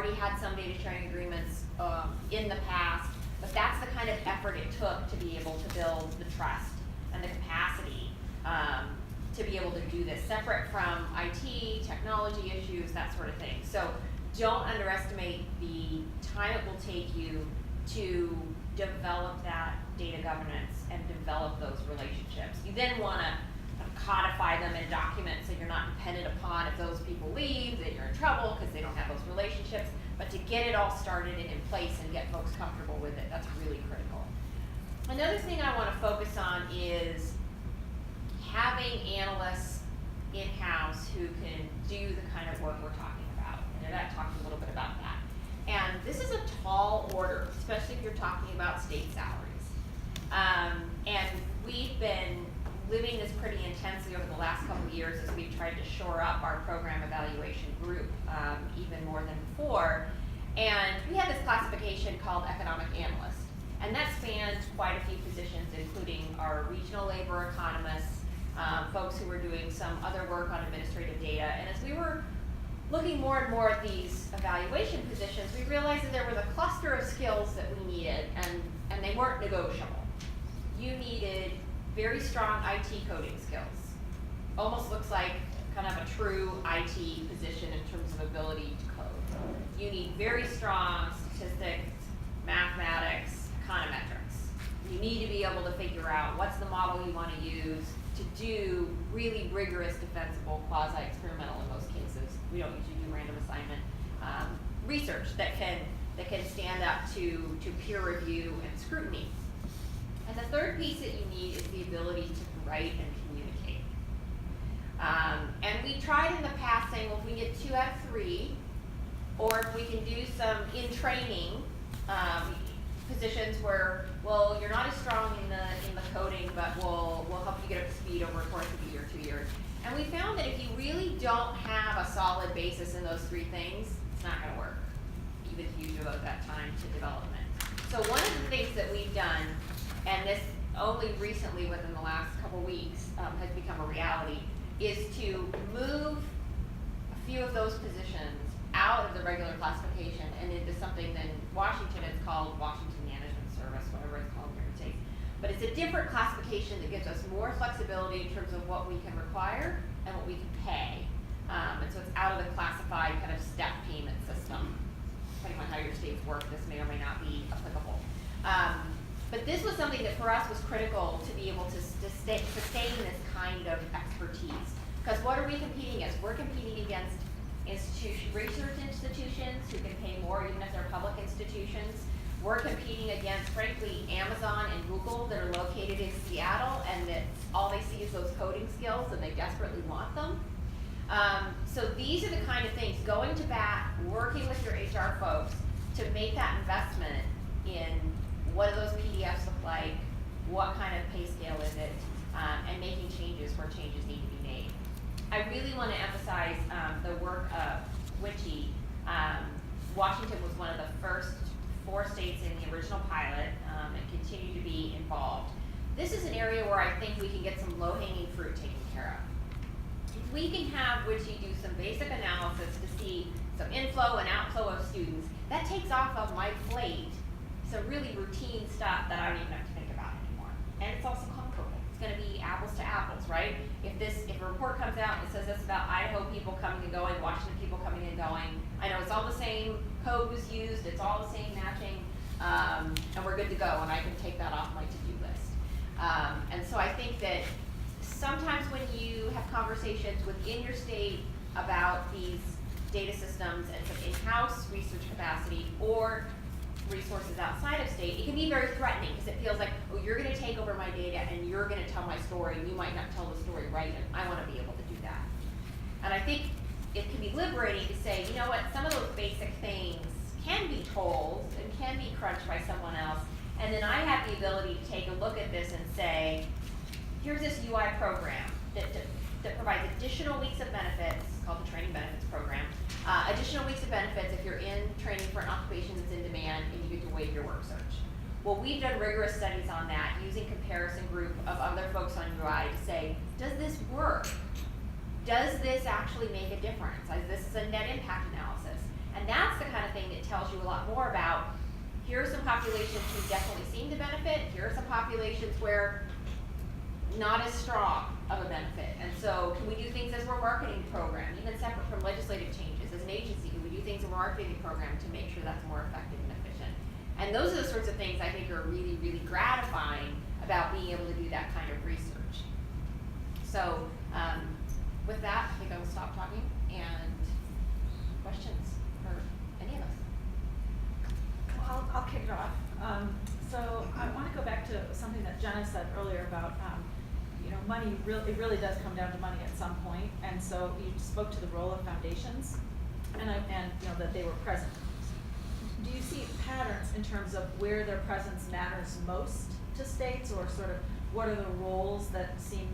already had some data sharing agreements in the past, but that's the kind of effort it took to be able to build the trust and the capacity to be able to do this, separate from IT, technology issues, that sort of thing. So don't underestimate the time it will take you to develop that data governance and develop those relationships. You then want to codify them in documents so you're not dependent upon if those people leave, that you're in trouble because they don't have those relationships. But to get it all started and in place and get folks comfortable with it, that's really critical. Another thing I want to focus on is having analysts in-house who can do the kind of work we're talking about. And Yvette talked a little bit about that. And this is a tall order, especially if you're talking about state salaries. And we've been living this pretty intensely over the last couple of years as we've tried to shore up our program evaluation group even more than before. And we have this classification called economic analyst. And that spans quite a few positions, including our regional labor economists, folks who were doing some other work on administrative data. And as we were looking more and more at these evaluation positions, we realized that there was a cluster of skills that we needed, and they weren't negotiable. You needed very strong IT coding skills. Almost looks like kind of a true IT position in terms of ability to code. You need very strong statistics, mathematics, econometrics. You need to be able to figure out what's the model you want to use to do really rigorous, defensible, quasi-experimental in most cases. We don't usually do random assignment research that can stand up to peer review and scrutiny. And the third piece that you need is the ability to write and communicate. And we tried in the past saying, well, if we get 2 out of 3, or if we can do some in training positions where, well, you're not as strong in the coding, but we'll help you get up to speed over a course of a year, 2 years. And we found that if you really don't have a solid basis in those 3 things, it's not going to work, even if you devote that time to development. So one of the things that we've done, and this only recently within the last couple weeks has become a reality, is to move a few of those positions out of the regular classification and into something that in Washington it's called Washington Management Service, whatever it's called here in the States. But it's a different classification that gives us more flexibility in terms of what we can require and what we can pay. And so it's out of the classified kind of step payment system. Depending on how your states work, this may or may not be applicable. But this was something that for us was critical to be able to sustain this kind of expertise. Because what are we competing against? We're competing against research institutions who can pay more even if they're public institutions. We're competing against, frankly, Amazon and Google that are located in Seattle, and that all they see is those coding skills and they desperately want them. So these are the kind of things, going to bat, working with your HR folks to make that investment in what do those PDFs look like, what kind of pay scale is it, and making changes where changes need to be made. I really want to emphasize the work of Wdqi. Washington was one of the first 4 states in the original pilot and continue to be involved. This is an area where I think we can get some low-hanging fruit taken care of. If we can have Wdqi do some basic analysis to see some inflow and outflow of students, that takes off of my plate some really routine stuff that I don't even have to think about anymore. And it's also comparable. It's going to be apples to apples, right? If a report comes out and it says this about Idaho people coming and going, Washington people coming and going, I know it's all the same code was used, it's all the same matching, and we're good to go, and I can take that off my to-do list. And so I think that sometimes when you have conversations within your state about these data systems and some in-house research capacity or resources outside of state, it can be very threatening because it feels like, oh, you're going to take over my data and you're going to tell my story, and you might not tell the story right, and I want to be able to do that. And I think it can be liberating to say, you know what, some of those basic things can be told and can be crunched by someone else, and then I have the ability to take a look at this and say, here's this UI program that provides additional weeks of benefits, called the Training Benefits Program, additional weeks of benefits if you're in training for an occupation that's in demand and you get to waive your work search. Well, we've done rigorous studies on that using comparison group of other folks on UI to say, does this work? Does this actually make a difference? This is a net impact analysis. And that's the kind of thing tells you a lot more about, here are some populations who definitely seem to benefit, here are some populations where not as strong of a benefit. And so can we do things as we're marketing program, even separate from legislative changes, as an agency, can we do things in a marketing program to make sure that's more effective and efficient? And those are the sorts of things I think are really, really gratifying about being able to do that kind of research. So with that, I think I will stop talking, and questions for any of us? Well, I'll kick it off. So I want to go back to something that Jenna said earlier about, you know, money. It really does come down to money at some point. And so you spoke to the role of foundations, and you know that they were present. Do you see patterns in terms of where their presence matters most to states, or sort of what are the roles that seem